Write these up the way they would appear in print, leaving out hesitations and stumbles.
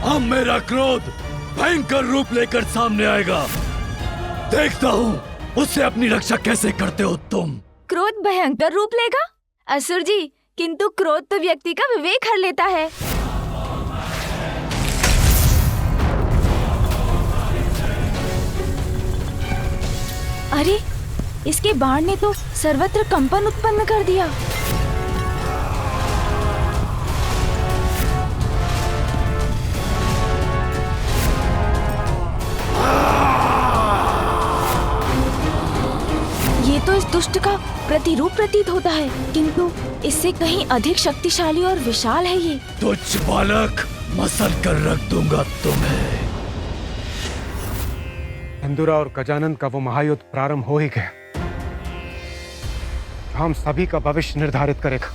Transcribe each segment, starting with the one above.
अब मेरा क्रोध भयंकर रूप लेकर सामने आएगा। देखता हूँ उससे अपनी रक्षा कैसे करते हो तुम। क्रोध भयंकर रूप लेगा? असुर जी, किंतु क्रोध तो व्यक्ति का विवेक हर लेता है। अरे, इसके बाण ने तो सर्वत्र कंपन उत्पन्न कर दिया। ये तो इस दुष्ट का प्रतिरूप प्रतीत होता है, किंतु इससे कहीं अधिक शक्तिशाली और विशाल है ये। तुच्छ बालक, मसल कर रख दूंगा तुम्हें। धंधुरा और गजानन का वो महायुद्ध प्रारंभ हो ही गया, जो हम सभी का भविष्य निर्धारित करेगा।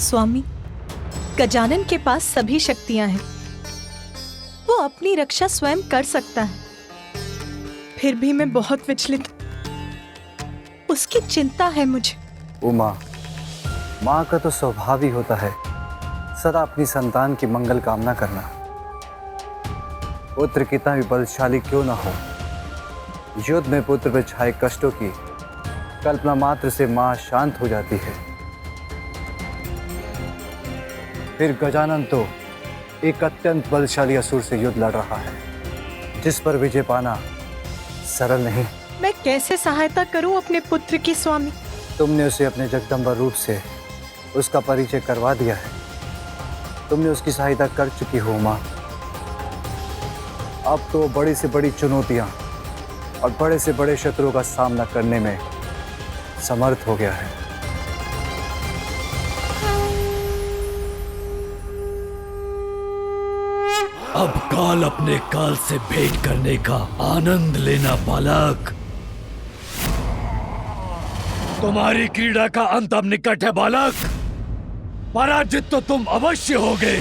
स्वामी, गजानन के पास सभी शक्तियां हैं। वो अपनी रक्षा स्वयं कर सकता है। फिर भी मैं बहुत विचलित, उसकी चिंता है मुझे। उमा, माँ का तो स्वभाव ही होता है सदा अपनी संतान की मंगल कामना करना। पुत्र कितना भी बलशाली क्यों ना हो, युद्ध में पुत्र पर छाए कष्टों की कल्पना मात्र से माँ शांत हो जाती है। फिर गजानन तो एक अत्यंत बलशाली असुर से युद्ध लड़ रहा है, जिस पर विजय पाना सरल नहीं। मैं कैसे सहायता करूं अपने पुत्र की स्वामी? तुमने उसे अपने जगदम्बा रूप से उसका परिचय करवा दिया है। तुमने उसकी सहायता कर चुकी हो माँ। अब तो बड़ी से बड़ी चुनौतियां और बड़े से बड़े शत्रुओं का सामना करने में समर्थ हो गया है। अब काल अपने काल से भेंट करने का आनंद लेना बालक। तुम्हारी क्रीड़ा का अंत अब निकट है बालक। पराजित तो तुम अवश्य होगे।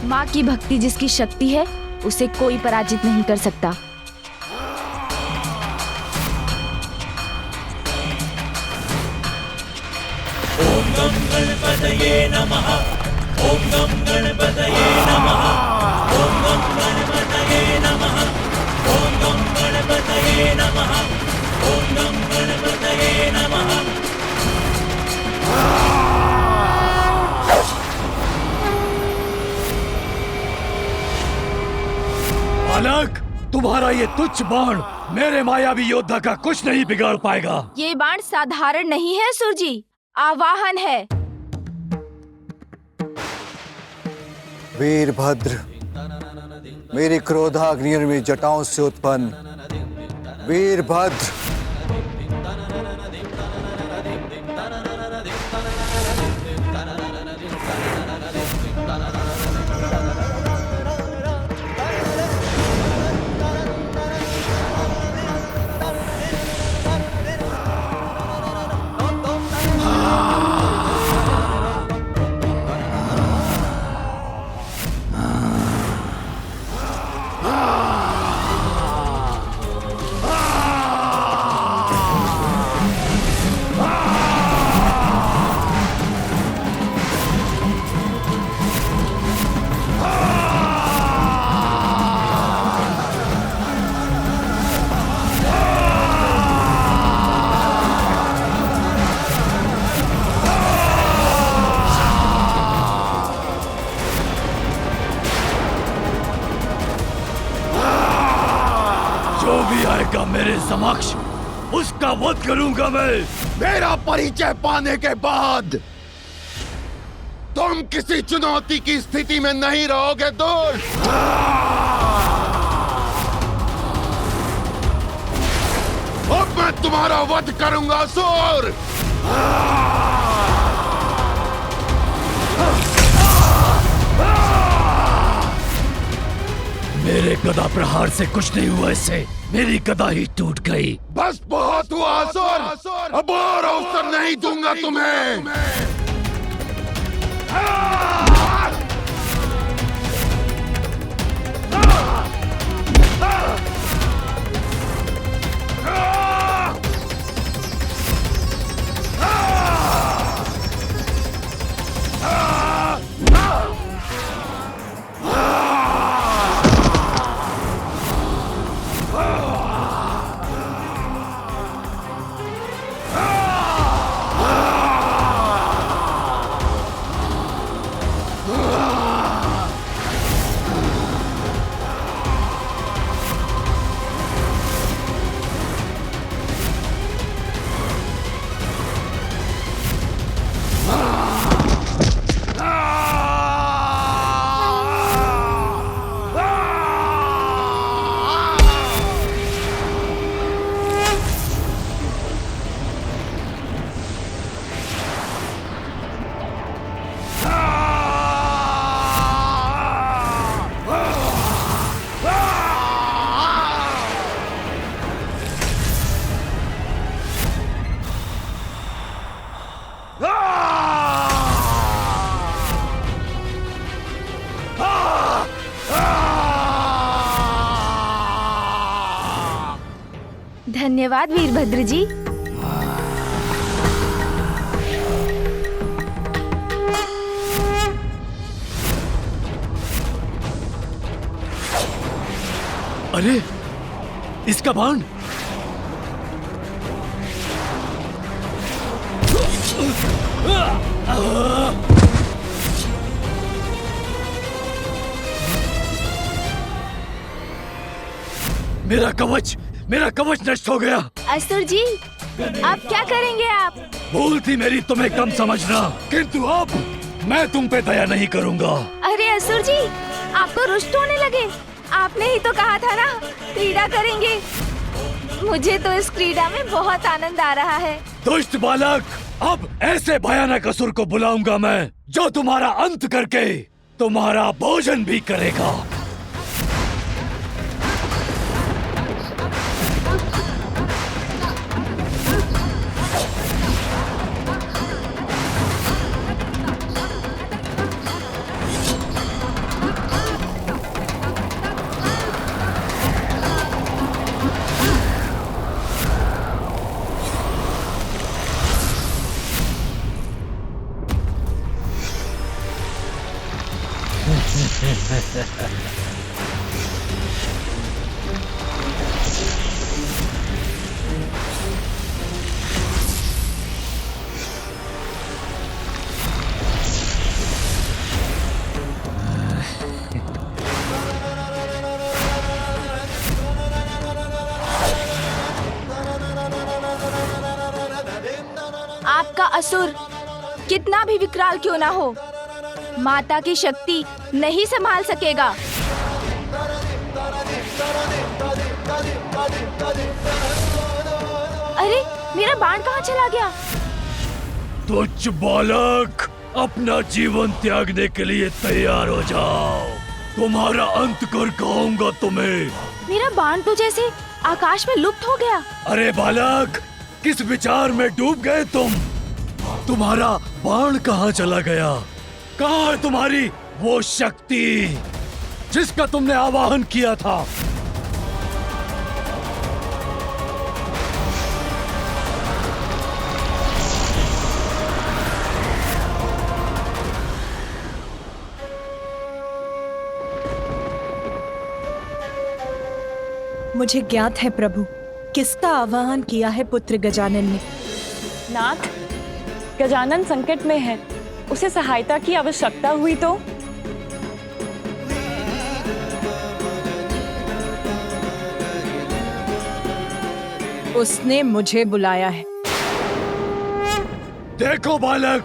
माँ की भक्ति जिसकी शक्ति है, उसे कोई पराजित नहीं कर सकता। ओम गं गणपतये नमः। ओम गं गणपतये नमः। ओम गं गणपतये नमः। ओम गं गणपतये नमः। ओम गं गणपतये नमः। बालक, तुम्हारा ये तुच्छ बाण मेरे मायावी योद्धा का कुछ नहीं बिगाड़ पाएगा। ये बाण साधारण नहीं है असुर जी, आवाहन है। वीरभद्र, मेरी क्रोधाग्नि में जटाओं से उत्पन्न वीरभद्र, मेरे समक्ष उसका वध करूंगा मैं। मेरा परिचय पाने के बाद तुम किसी चुनौती की स्थिति में नहीं रहोगे दोस्त। अब मैं तुम्हारा वध करूंगा असुर। मेरे गदा प्रहार से कुछ नहीं हुआ, इससे मेरी गदा ही टूट गई। बस बहुत हुआ असुर, अब और अवसर नहीं दूंगा तुम्हें। धन्यवाद वीरभद्र जी। अरे इसका बाण! मेरा कवच नष्ट हो गया। असुर जी, अब क्या करेंगे आप? भूल थी मेरी तुम्हें कम समझना, किंतु अब मैं तुम पे दया नहीं करूंगा। अरे असुर जी, आप तो रुष्ट होने लगे। आपने ही तो कहा था ना क्रीड़ा करेंगे। मुझे तो इस क्रीड़ा में बहुत आनंद आ रहा है। दुष्ट बालक, अब ऐसे भयानक असुर को बुलाऊंगा मैं जो तुम्हारा अंत करके तुम्हारा भोजन भी करेगा। आपका असुर कितना भी विकराल क्यों ना हो, माता की शक्ति नहीं संभाल सकेगा। अरे मेरा बाण कहाँ चला गया? तुच्छ बालक, अपना जीवन त्यागने के लिए तैयार हो जाओ। तुम्हारा अंत कर कहूंगा तुम्हें। मेरा बाण तो जैसे आकाश में लुप्त हो गया। अरे बालक, किस विचार में डूब गए तुम? तुम्हारा बाण कहाँ चला गया? कहाँ है तुम्हारी वो शक्ति जिसका तुमने आवाहन किया था? मुझे ज्ञात है प्रभु, किसका आवाहन किया है पुत्र गजानन ने। नाथ, गजानन संकट में है, उसे सहायता की आवश्यकता हुई तो? उसने मुझे बुलाया है। देखो बालक,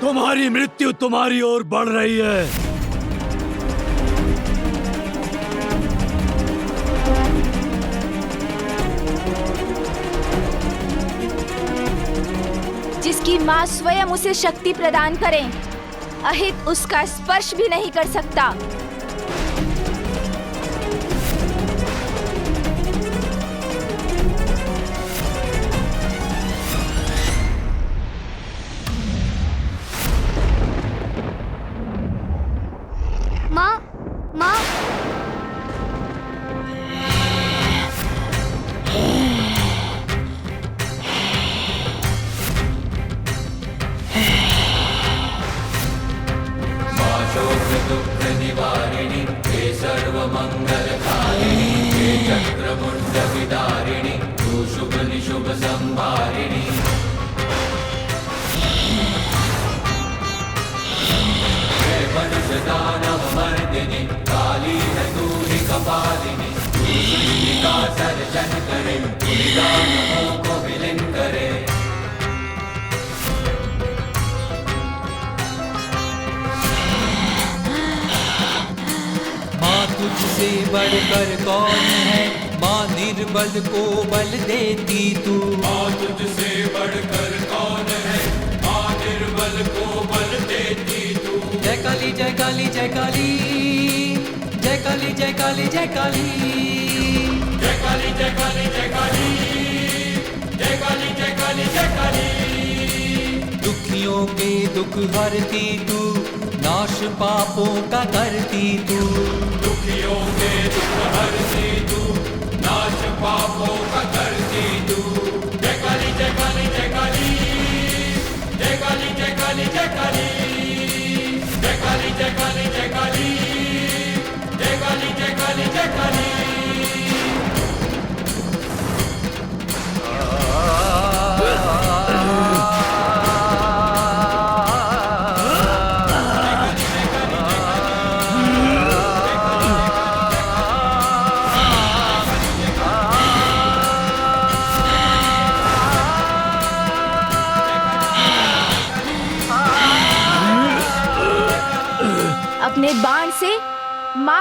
तुम्हारी मृत्यु तुम्हारी ओर बढ़ रही है। जिसकी माँ स्वयं उसे शक्ति प्रदान करे, अहित उसका स्पर्श भी नहीं कर सकता। माँ, माँ, निवारिणी हे सर्वमंगलकारिणी हे चक्रमुंड विदारिणी तू शुभ निशुभ संहारिणी हे मनुष्य दानव मर्दिनी काली है तू ही कपालिनी तू सृष्टि का सर्जन करे तू दानवों को विलीन करे। तुझसे बढ़कर कौन है, माँ निर्बल को बल देती तू। माँ तुझसे बढ़कर कौन है, माँ निर्बल को बल देती तू। जय काली जय काली जय काली जय काली जय काली जय काली जय काली जय काली जय काली जय काली जय काली जय काली। दुखियों के दुख हरती तू, नाश पापों का करती तू। दुखियों के दुख हरती तू, नाश पापों का करती तू।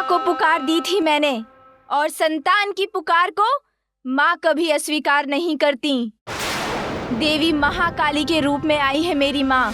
को पुकार दी थी मैंने, और संतान की पुकार को माँ कभी अस्वीकार नहीं करती। देवी महाकाली के रूप में आई है मेरी माँ।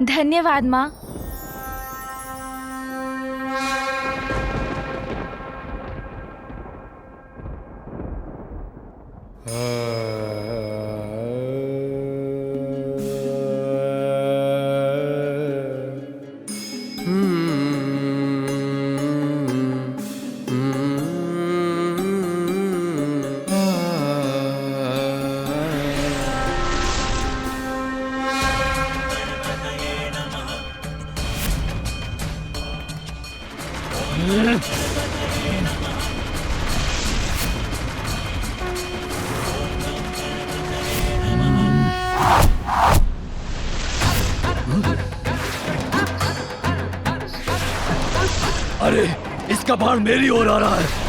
धन्यवाद माँ। अरे, इसका बाण मेरी ओर आ रहा है।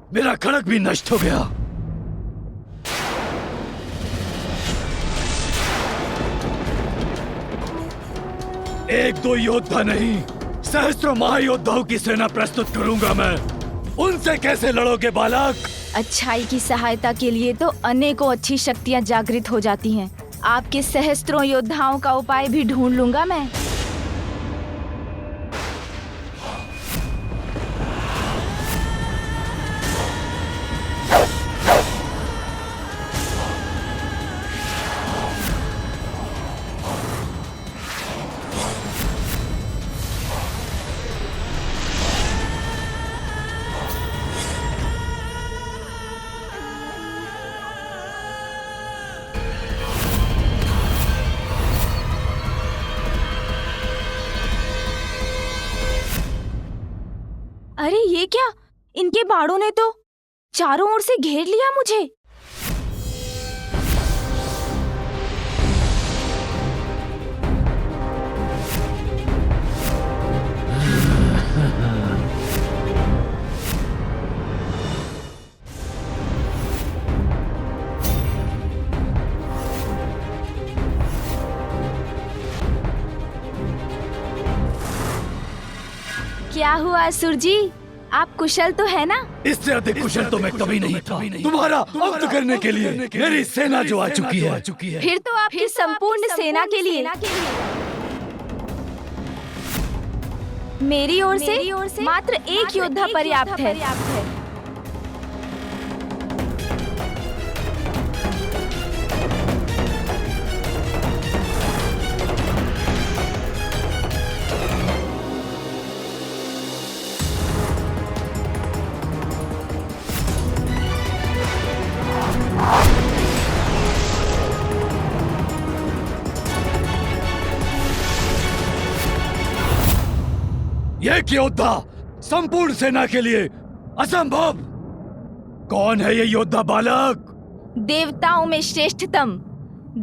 मेरा खड़ग भी नष्ट हो गया। एक दो योद्धा नहीं, सहस्त्रों महायोद्धाओं की सेना प्रस्तुत करूंगा मैं। उनसे कैसे लड़ोगे बालक? अच्छाई की सहायता के लिए तो अनेकों अच्छी शक्तियां जागृत हो जाती हैं। आपके सहस्त्रों योद्धाओं का उपाय भी ढूंढ लूंगा मैं। अरे ये क्या, इनके बाड़ों ने तो चारों ओर से घेर लिया मुझे। क्या हुआ असुर जी, आप कुशल तो है ना? इससे अधिक कुशल तो मैं कभी नहीं था। तुम्हारा अंत करने के लिए मेरी सेना जो आ चुकी है। फिर तो आपकी संपूर्ण सेना के लिए मेरी ओर से मात्र एक योद्धा पर्याप्त है। एक योद्धा संपूर्ण सेना के लिए असंभव। कौन है ये योद्धा बालक? देवताओं में श्रेष्ठतम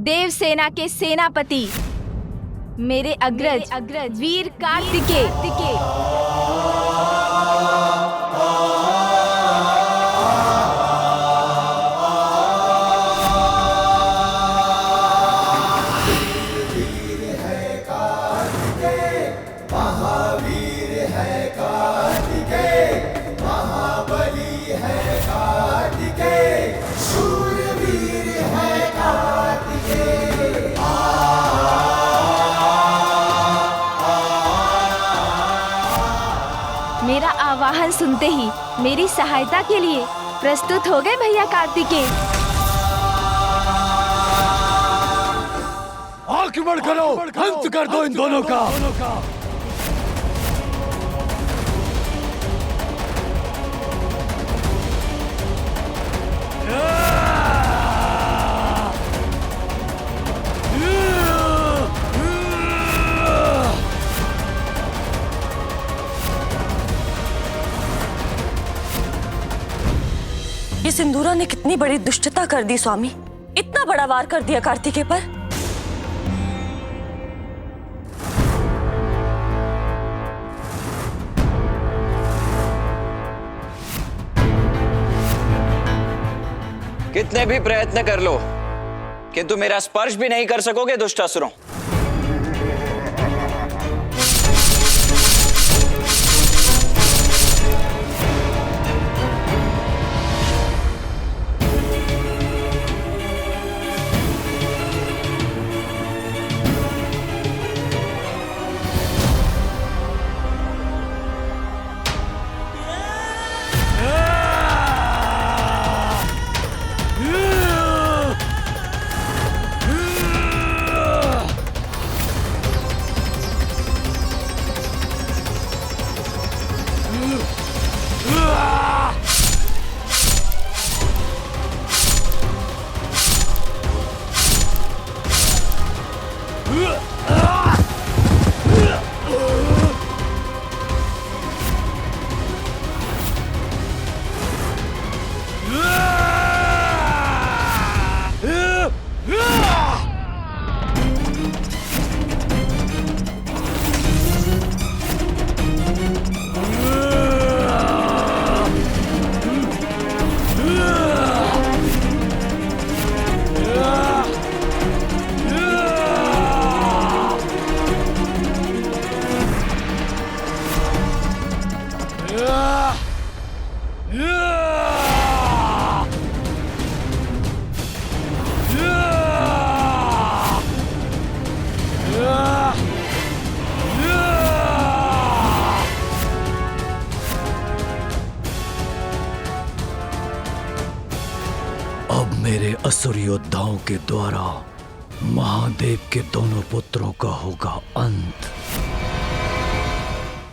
देव सेना के सेनापति मेरे अग्रज वीर कार्तिकेय। मेरा आवाहन सुनते ही मेरी सहायता के लिए प्रस्तुत हो गए भैया कार्तिकेय। आक्रमण करो, अंत कर दो इन दोनों का। ये सिंदूरा ने कितनी बड़ी दुष्टता कर दी स्वामी, इतना बड़ा वार कर दिया कार्तिकेय पर। कितने भी प्रयत्न कर लो किंतु मेरा स्पर्श भी नहीं कर सकोगे दुष्टासुरों। मेरे असुर योद्धाओं के द्वारा महादेव के दोनों पुत्रों का होगा अंत।